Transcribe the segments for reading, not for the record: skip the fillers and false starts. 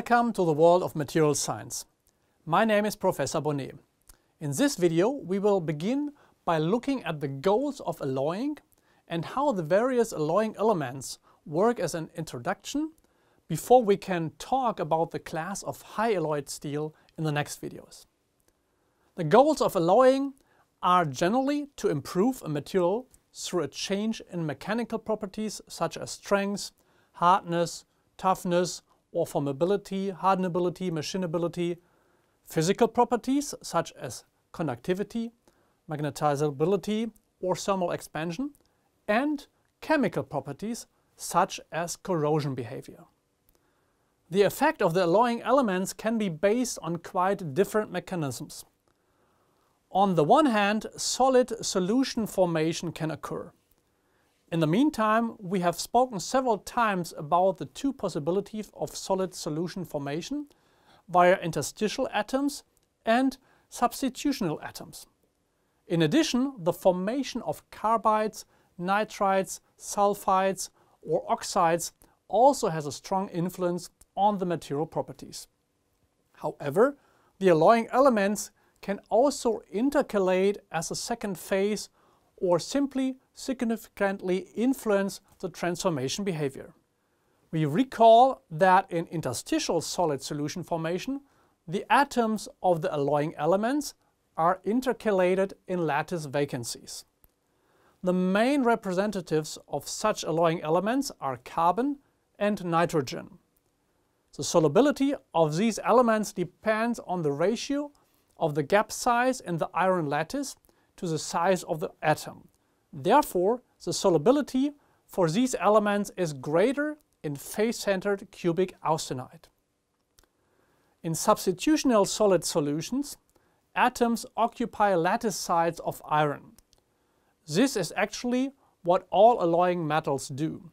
Welcome to the world of material science. My name is Professor Bonnet. In this video we will begin by looking at the goals of alloying and how the various alloying elements work as an introduction before we can talk about the class of high alloyed steel in the next videos. The goals of alloying are generally to improve a material through a change in mechanical properties such as strength, hardness, toughness, or formability, hardenability, machinability, physical properties such as conductivity, magnetizability or thermal expansion, and chemical properties such as corrosion behavior. The effect of the alloying elements can be based on quite different mechanisms. On the one hand, solid solution formation can occur. In the meantime, we have spoken several times about the two possibilities of solid solution formation via interstitial atoms and substitutional atoms. In addition, the formation of carbides, nitrides, sulfides or oxides also has a strong influence on the material properties. However, the alloying elements can also intercalate as a second phase or simply significantly influence the transformation behavior. We recall that in interstitial solid solution formation, the atoms of the alloying elements are intercalated in lattice vacancies. The main representatives of such alloying elements are carbon and nitrogen. The solubility of these elements depends on the ratio of the gap size in the iron lattice to the size of the atom. Therefore, the solubility for these elements is greater in face-centered cubic austenite. In substitutional solid solutions, atoms occupy lattice sides of iron. This is actually what all alloying metals do.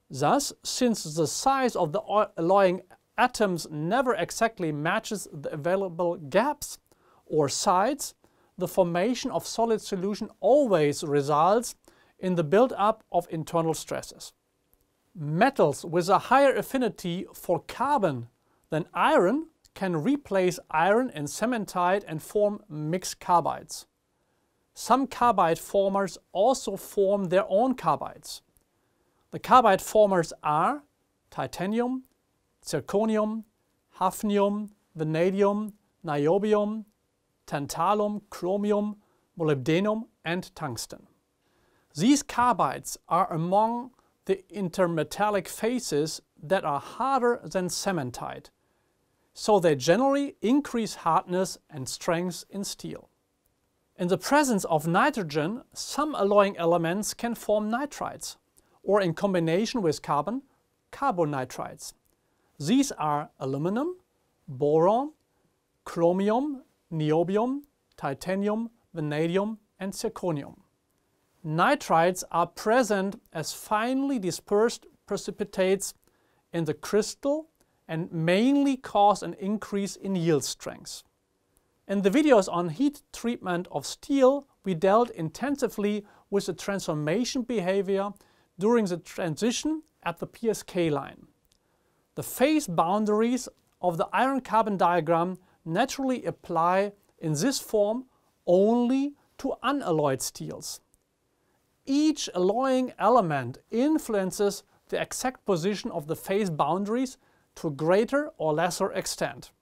Thus, since the size of the alloying atoms never exactly matches the available gaps or sides, the formation of solid solution always results in the build-up of internal stresses. Metals with a higher affinity for carbon than iron can replace iron in cementite and form mixed carbides. Some carbide formers also form their own carbides. The carbide formers are titanium, zirconium, hafnium, vanadium, niobium, tantalum, chromium, molybdenum and tungsten. These carbides are among the intermetallic phases that are harder than cementite, so they generally increase hardness and strength in steel. In the presence of nitrogen, some alloying elements can form nitrides, or in combination with carbon, carbonitrides. These are aluminum, boron, chromium, niobium, titanium, vanadium and zirconium. Nitrides are present as finely dispersed precipitates in the crystal and mainly cause an increase in yield strength. In the videos on heat treatment of steel, we dealt intensively with the transformation behavior during the transition at the PSK line. The phase boundaries of the iron-carbon diagram naturally apply in this form only to unalloyed steels. Each alloying element influences the exact position of the phase boundaries to a greater or lesser extent.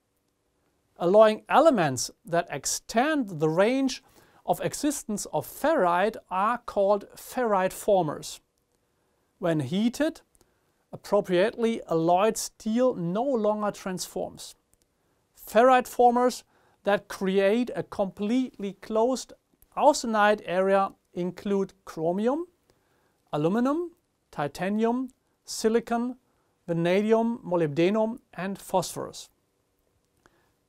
Alloying elements that extend the range of existence of ferrite are called ferrite formers. When heated, appropriately alloyed steel no longer transforms. Ferrite formers that create a completely closed austenite area include chromium, aluminum, titanium, silicon, vanadium, molybdenum and phosphorus.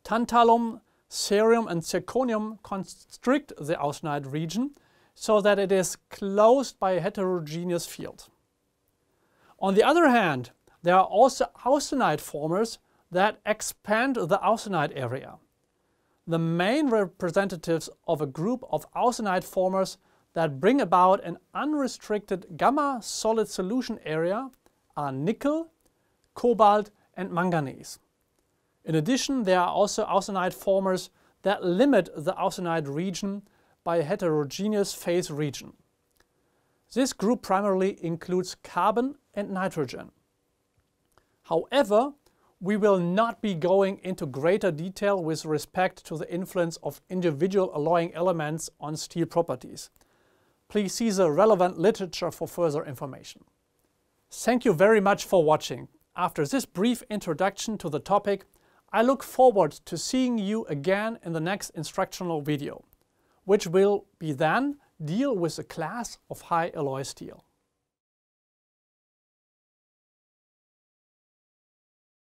Tantalum, cerium and zirconium constrict the austenite region so that it is closed by a heterogeneous field. On the other hand, there are also austenite formers that expand the austenite area. The main representatives of a group of austenite formers that bring about an unrestricted gamma solid solution area are nickel, cobalt and manganese. In addition, there are also austenite formers that limit the austenite region by a heterogeneous phase region. This group primarily includes carbon and nitrogen. However, we will not be going into greater detail with respect to the influence of individual alloying elements on steel properties. Please see the relevant literature for further information. Thank you very much for watching. After this brief introduction to the topic, I look forward to seeing you again in the next instructional video, which will be then deal with the class of high alloy steel.